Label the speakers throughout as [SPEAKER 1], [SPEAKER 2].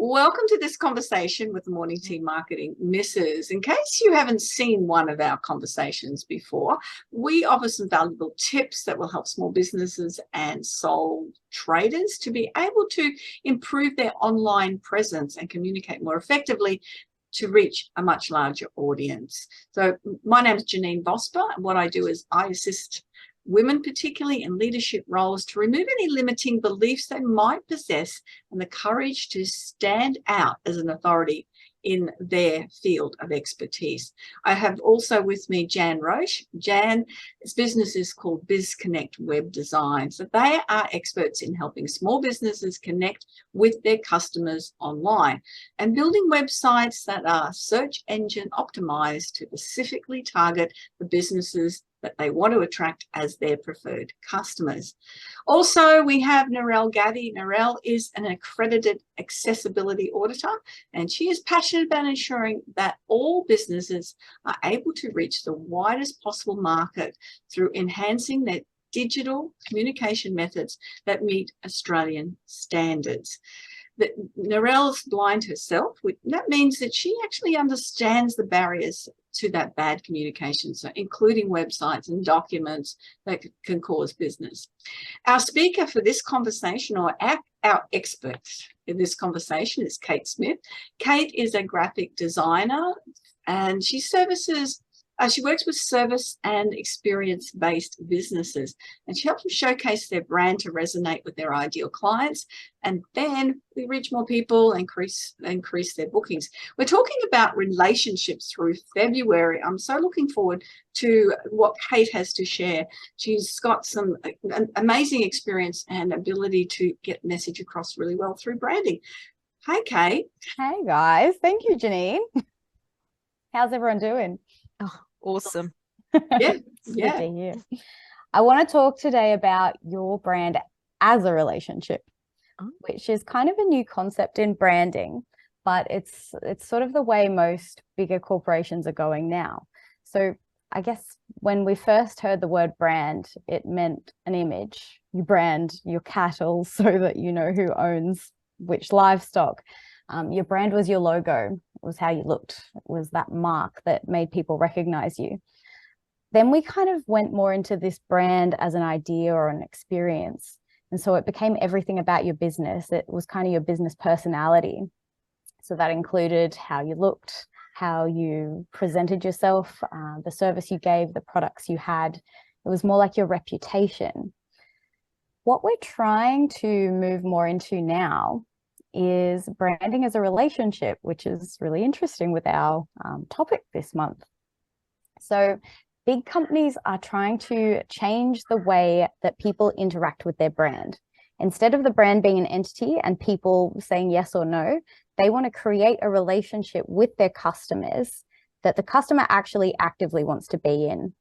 [SPEAKER 1] Welcome to this conversation with the Morning Tea Marketing Missus. In case you haven't seen one of our conversations before, we offer some valuable tips that will help small businesses and sole traders to be able to improve their online presence and communicate more effectively to reach a much larger audience. So my name is Janeen Vosper, and what I do is I assist women, particularly in leadership roles, to remove any limiting beliefs they might possess and the courage to stand out as an authority in their field of expertise. I have also with me Jan Roche. Jan's business is called Biz Connect Web Design. So they are experts in helping small businesses connect with their customers online and building websites that are search engine optimized to specifically target the businesses that they want to attract as their preferred customers. Also, we have Narelle Gaddy. Narelle is an accredited accessibility auditor, and she is passionate about ensuring that all businesses are able to reach the widest possible market through enhancing their digital communication methods that meet Australian standards. That Narelle's blind herself, that means that she actually understands the barriers to that bad communication, so including websites and documents that can cause business. Our speaker for this conversation, or our expert in this conversation, is Kate Smith. Kate is a graphic designer, and she works with service and experience-based businesses, and she helps them showcase their brand to resonate with their ideal clients, and then we reach more people, increase their bookings. We're talking about relationships through February. I'm so looking forward to what Kate has to share. She's got some amazing experience and ability to get message across really well through branding. Hi, Kate.
[SPEAKER 2] Hey, guys. Thank you, Janeen. How's everyone doing?
[SPEAKER 3] Oh, awesome.
[SPEAKER 1] Yeah.
[SPEAKER 2] Good to hear. I want to talk today about your brand as a relationship, which is kind of a new concept in branding, but it's sort of the way most bigger corporations are going now. So I guess when we first heard the word brand, it meant an image. You brand your cattle so that you know who owns which livestock. Your brand was your logo. It was how you looked. It was that mark that made people recognize you. Then we kind of went more into this brand as an idea or an experience. And so it became everything about your business. It was kind of your business personality. So that included how you looked, how you presented yourself, the service you gave, the products you had. It was more like your reputation. What we're trying to move more into now is branding as a relationship, which is really interesting with our topic this month. So big companies are trying to change the way that people interact with their brand. Instead of the brand being an entity and people saying yes or no, they want to create a relationship with their customers that the customer actually actively wants to be in.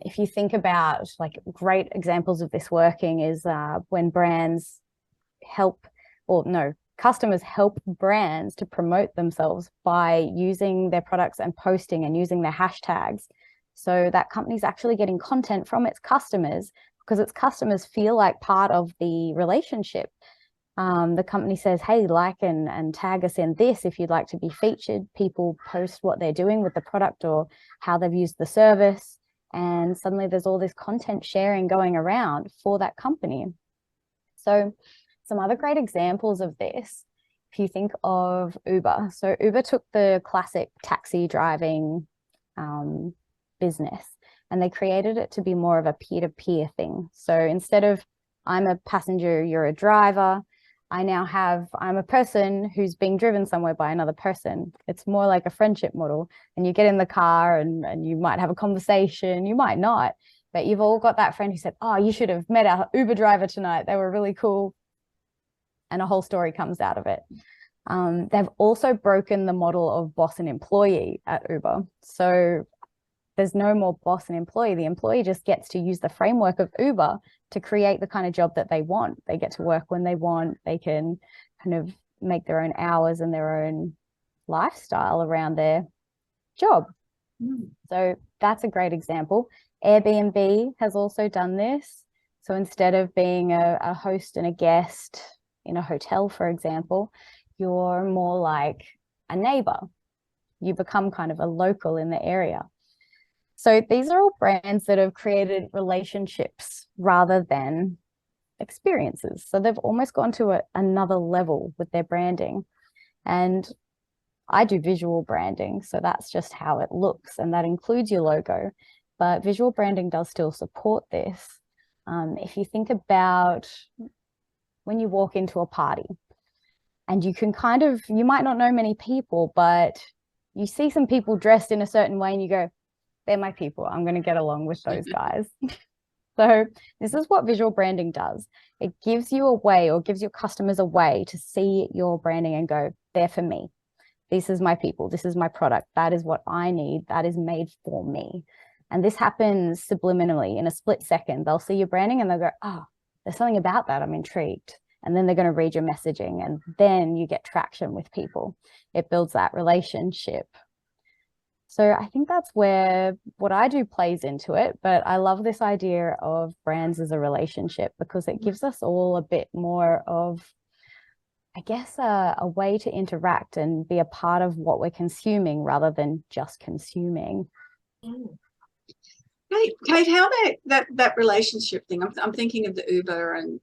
[SPEAKER 2] If you think about like great examples of this working is when brands customers help brands to promote themselves by using their products and posting and using their hashtags. So that company's actually getting content from its customers because its customers feel like part of the relationship. The company says, hey, like and tag us in this if you'd like to be featured. People post what they're doing with the product or how they've used the service. And suddenly there's all this content sharing going around for that company. So some other great examples of this, if you think of Uber. So Uber took the classic taxi driving business and they created it to be more of a peer-to-peer thing. So instead of I'm a passenger, you're a driver, I'm a person who's being driven somewhere by another person. It's more like a friendship model. And you get in the car and you might have a conversation, you might not, but you've all got that friend who said, oh, you should have met our Uber driver tonight. They were really cool. And a whole story comes out of it. They've also broken the model of boss and employee at Uber. So there's no more boss and employee. The employee just gets to use the framework of Uber to create the kind of job that they want. They get to work when they want. They can kind of make their own hours and their own lifestyle around their job. So that's a great example. Airbnb has also done this. So instead of being a host and a guest in a hotel, for example, you're more like a neighbor. You become kind of a local in the area. So these are all brands that have created relationships rather than experiences. So they've almost gone to another level with their branding. And I do visual branding, so that's just how it looks, and that includes your logo. But visual branding does still support this. If you think about when you walk into a party and you can kind of, you might not know many people, but you see some people dressed in a certain way and you go, they're my people. I'm going to get along with those guys. So this is what visual branding does. It gives you a way, or gives your customers a way to see your branding and go, they're for me. This is my people. This is my product. That is what I need. That is made for me. And this happens subliminally in a split second. They'll see your branding and they'll go, oh, there's something about that. I'm intrigued. And then they're going to read your messaging, and then you get traction with people. It builds that relationship. So I think that's where what I do plays into it. But I love this idea of brands as a relationship, because it gives us all a bit more of, I guess, a way to interact and be a part of what we're consuming rather than just consuming.
[SPEAKER 1] Kate, how that relationship thing, I'm thinking of the Uber and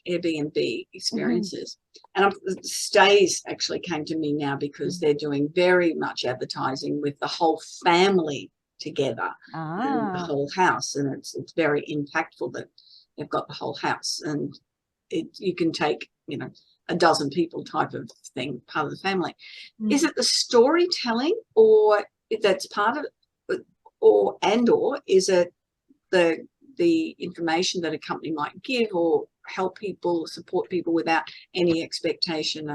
[SPEAKER 1] Airbnb experiences. And Stays actually came to me now because they're doing very much advertising with the whole family together and the whole house. And it's very impactful that they've got the whole house. And you can take, a dozen people type of thing, part of the family. Is it the storytelling, or that's part of it, or is it the information that a company might give or help people, support people without any expectation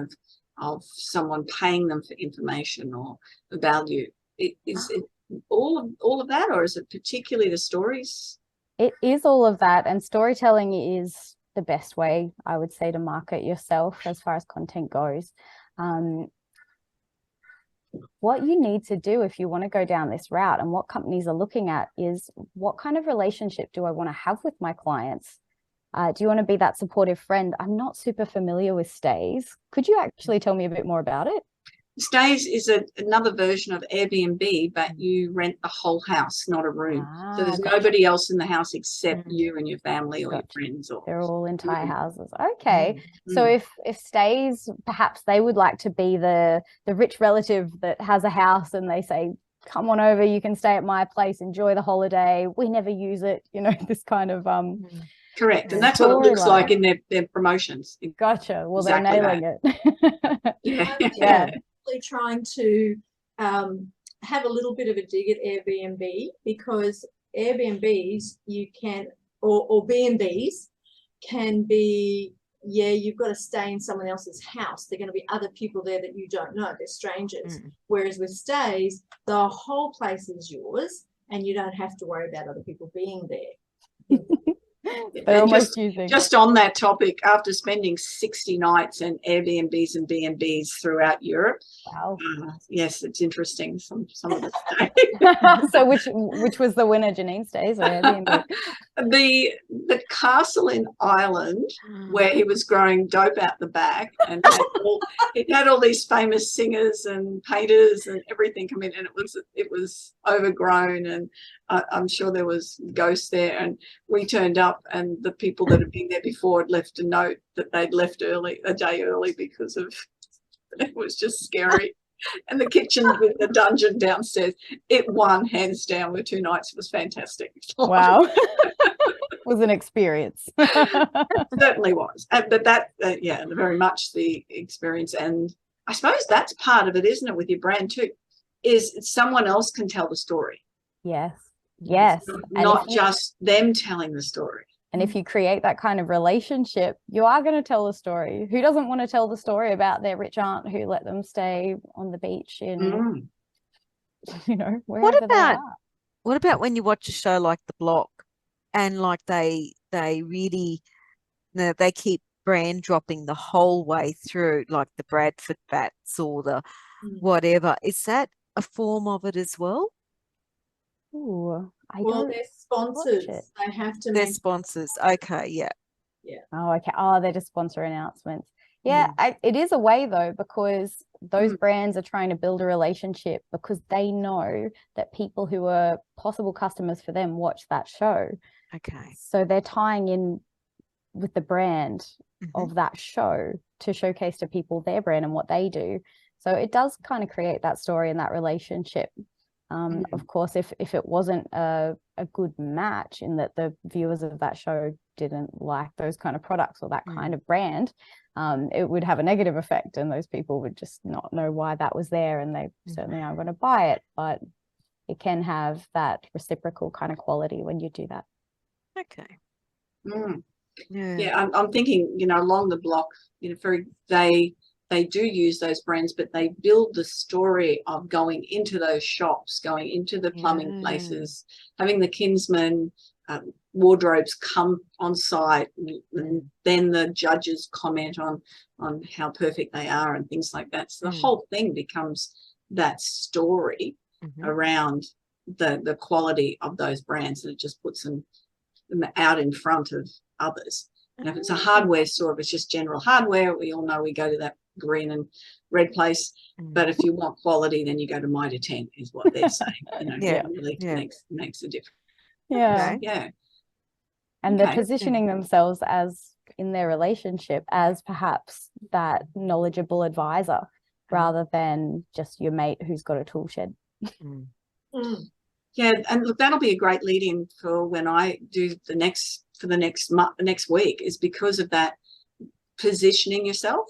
[SPEAKER 1] of someone paying them for information or the value? Is it all of that, or is it particularly the stories?
[SPEAKER 2] It is all of that, and storytelling is the best way, I would say, to market yourself as far as content goes. What you need to do if you want to go down this route, and what companies are looking at, is what kind of relationship do I want to have with my clients? Do you want to be that supportive friend? I'm not super familiar with Stays. Could you actually tell me a bit more about it?
[SPEAKER 1] Stays is another version of Airbnb, but you rent the whole house, not a room. So there's nobody else in the house except you and your family or your friends. Or
[SPEAKER 2] they're all entire houses. Okay. So if Stays, perhaps they would like to be the rich relative that has a house, and they say, come on over, you can stay at my place, enjoy the holiday. We never use it, this kind of
[SPEAKER 1] correct. And that's what it looks like in their promotions.
[SPEAKER 2] Gotcha. Well, exactly, they're nailing it.
[SPEAKER 3] Yeah. Trying to have a little bit of a dig at Airbnb, because Airbnbs or B&Bs can be, you've got to stay in someone else's house. They're going to be other people there that you don't know. They're strangers. Whereas with Stays, the whole place is yours and you don't have to worry about other people being there.
[SPEAKER 1] Just on that topic, after spending 60 nights in Airbnbs and B&Bs throughout Europe, yes, it's interesting. Some of the stays.
[SPEAKER 2] So which was the winner, Janeen, Stays or Airbnb?
[SPEAKER 1] The castle in Ireland, where he was growing dope out the back, and it had all these famous singers and painters and everything come in, and it was overgrown, and I'm sure there was ghosts there. And we turned up, and the people that had been there before had left a note that they'd left a day early because of it was just scary. And the kitchen with the dungeon downstairs, it won hands down with 2 nights. It was fantastic.
[SPEAKER 2] Wow. Was an experience.
[SPEAKER 1] It certainly was. But that, very much the experience. And I suppose that's part of it, isn't it, with your brand too, is someone else can tell the story.
[SPEAKER 2] Yes.
[SPEAKER 1] Not just them telling the story.
[SPEAKER 2] And if you create that kind of relationship, you are going to tell the story. Who doesn't want to tell the story about their rich aunt who let them stay on the beach in, wherever they are?
[SPEAKER 4] What about when you watch a show like The Block, and like they really, they keep brand dropping the whole way through, like the Bradford Bats or the whatever. Is that a form of it as well?
[SPEAKER 2] Ooh,
[SPEAKER 3] they're sponsors. They have to.
[SPEAKER 4] They're sponsors. Okay, yeah.
[SPEAKER 2] Oh, okay. Oh, they're just sponsor announcements. Yeah, it is a way though, because those
[SPEAKER 1] Mm.
[SPEAKER 2] brands are trying to build a relationship because they know that people who are possible customers for them watch that show.
[SPEAKER 4] Okay.
[SPEAKER 2] So they're tying in with the brand
[SPEAKER 4] Mm-hmm.
[SPEAKER 2] of that show to showcase to people their brand and what they do. So it does kind of create that story and that relationship. Of course, if it wasn't a good match, in that the viewers of that show didn't like those kind of products or that kind of brand, it would have a negative effect, and those people would just not know why that was there, and they certainly aren't going to buy it. But it can have that reciprocal kind of quality when you do that.
[SPEAKER 4] Okay.
[SPEAKER 1] Mm.
[SPEAKER 4] Yeah.
[SPEAKER 1] Yeah, I'm thinking, along the block, they do use those brands, but they build the story of going into those shops, going into the plumbing places, having the Kinsman wardrobes come on site, and then the judges comment on how perfect they are and things like that. So the whole thing becomes that story around the quality of those brands, and it just puts them out in front of others. And if it's a hardware store, if it's just general hardware, we all know we go to that green and red place. But if you want quality, then you go to Mitre 10, is what they're saying. It really makes a difference.
[SPEAKER 2] Yeah.
[SPEAKER 1] Yeah.
[SPEAKER 2] And they're positioning themselves as, in their relationship, as perhaps that knowledgeable advisor rather than just your mate who's got a tool shed.
[SPEAKER 1] Yeah, and look, that'll be a great lead-in for when I do the next week, is because of that positioning yourself,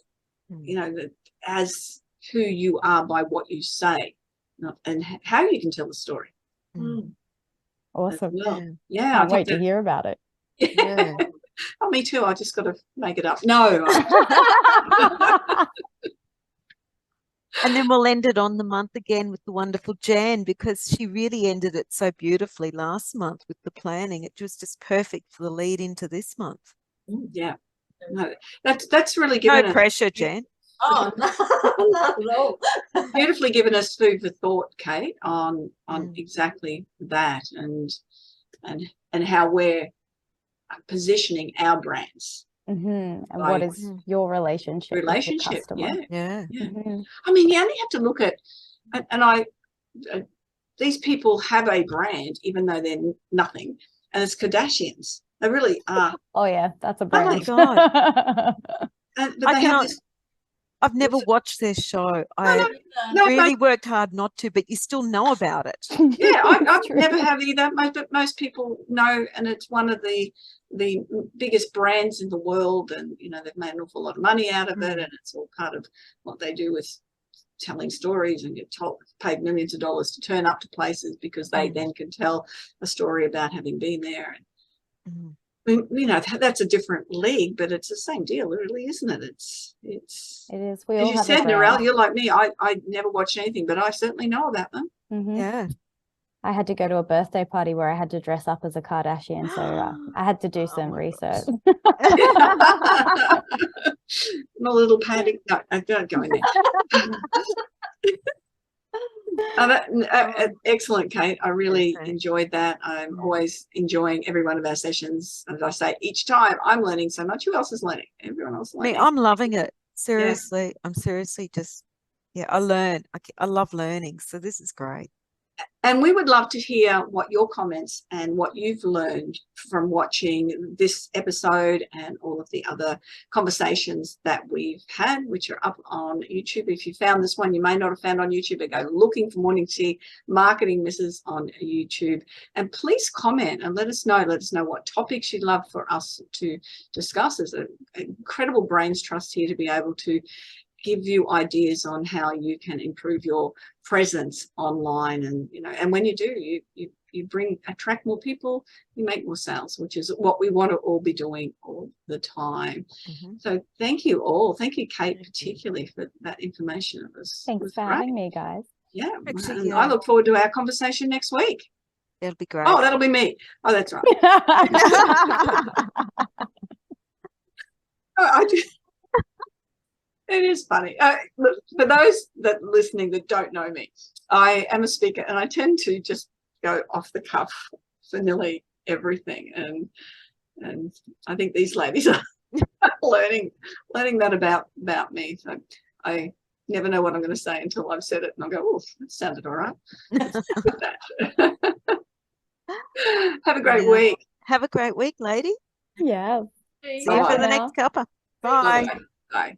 [SPEAKER 1] as who you are by what you say, and how you can tell the story.
[SPEAKER 2] Awesome.
[SPEAKER 1] Well. Yeah,
[SPEAKER 2] can't wait to hear about it.
[SPEAKER 1] Yeah. Oh, me too. I just got to make it up. No.
[SPEAKER 4] And then we'll end it on the month again with the wonderful Jan, because she really ended it so beautifully last month with the planning. It was just perfect for the lead into this month.
[SPEAKER 1] Yeah. No, that's really given
[SPEAKER 4] no pressure, Jan.
[SPEAKER 3] Oh, no, not at all.
[SPEAKER 1] Beautifully given us food for thought, Kate, on exactly that, and how we're positioning our brands.
[SPEAKER 2] And what is your relationship with your customer?
[SPEAKER 1] Yeah. I mean, you only have to look at, and these people have a brand, even though they're nothing, and it's Kardashians. They really are.
[SPEAKER 2] Oh yeah, that's a brand.
[SPEAKER 4] Oh my God.
[SPEAKER 1] But they have this.
[SPEAKER 4] I've never watched their show. I really worked hard not to, but you still know about it.
[SPEAKER 1] Yeah, I never have either. Most people know, and it's one of the biggest brands in the world, and they've made an awful lot of money out of it, and it's all part of what they do with telling stories, and get paid millions of dollars to turn up to places because they then can tell a story about having been there. And that's a different league, but it's the same deal, really, isn't it?
[SPEAKER 2] It is. We all
[SPEAKER 1] as you
[SPEAKER 2] have
[SPEAKER 1] said,
[SPEAKER 2] a brand.
[SPEAKER 1] Narelle, you're like me. I never watched anything, but I certainly know about them.
[SPEAKER 4] Yeah.
[SPEAKER 2] I had to go to a birthday party where I had to dress up as a Kardashian, so I had to do some research.
[SPEAKER 1] My little padding. No, I don't go in there. Excellent, Kate. I really enjoyed that. I'm always enjoying every one of our sessions. As I say, each time I'm learning so much. Who else is learning? Everyone else is learning.
[SPEAKER 4] I'm loving it. Seriously. I'm seriously just, I learn. I love learning. So this is great.
[SPEAKER 1] And we would love to hear what your comments and what you've learned from watching this episode and all of the other conversations that we've had, which are up on YouTube. If you found this one, you may not have found on YouTube, but go looking for Morning Tea Marketing Misses on YouTube. And please comment and let us know. Let us know what topics you'd love for us to discuss. There's an incredible brains trust here to be able to give you ideas on how you can improve your presence online, and when you do, you attract more people, you make more sales, which is what we want to all be doing all the time. So thank you all. Thank you, Kate, particularly for that information.
[SPEAKER 2] Thanks for having me, guys.
[SPEAKER 1] Yeah, and I look forward to our conversation next week.
[SPEAKER 4] That'll be great.
[SPEAKER 1] Oh, that'll be me. Oh, that's right. I do. It is funny. Look, for those that listening that don't know me, I am a speaker, and I tend to just go off the cuff for nearly everything. And I think these ladies are learning that about me. So I never know what I'm going to say until I've said it, and I'll go, oh, that sounded all right. Let's go with that. Have a great
[SPEAKER 4] Yeah.
[SPEAKER 1] week.
[SPEAKER 4] Have a great week, lady.
[SPEAKER 2] Yeah.
[SPEAKER 4] See you for
[SPEAKER 1] Bye.
[SPEAKER 4] the next cuppa.
[SPEAKER 1] Bye.
[SPEAKER 4] Bye.
[SPEAKER 1] Bye.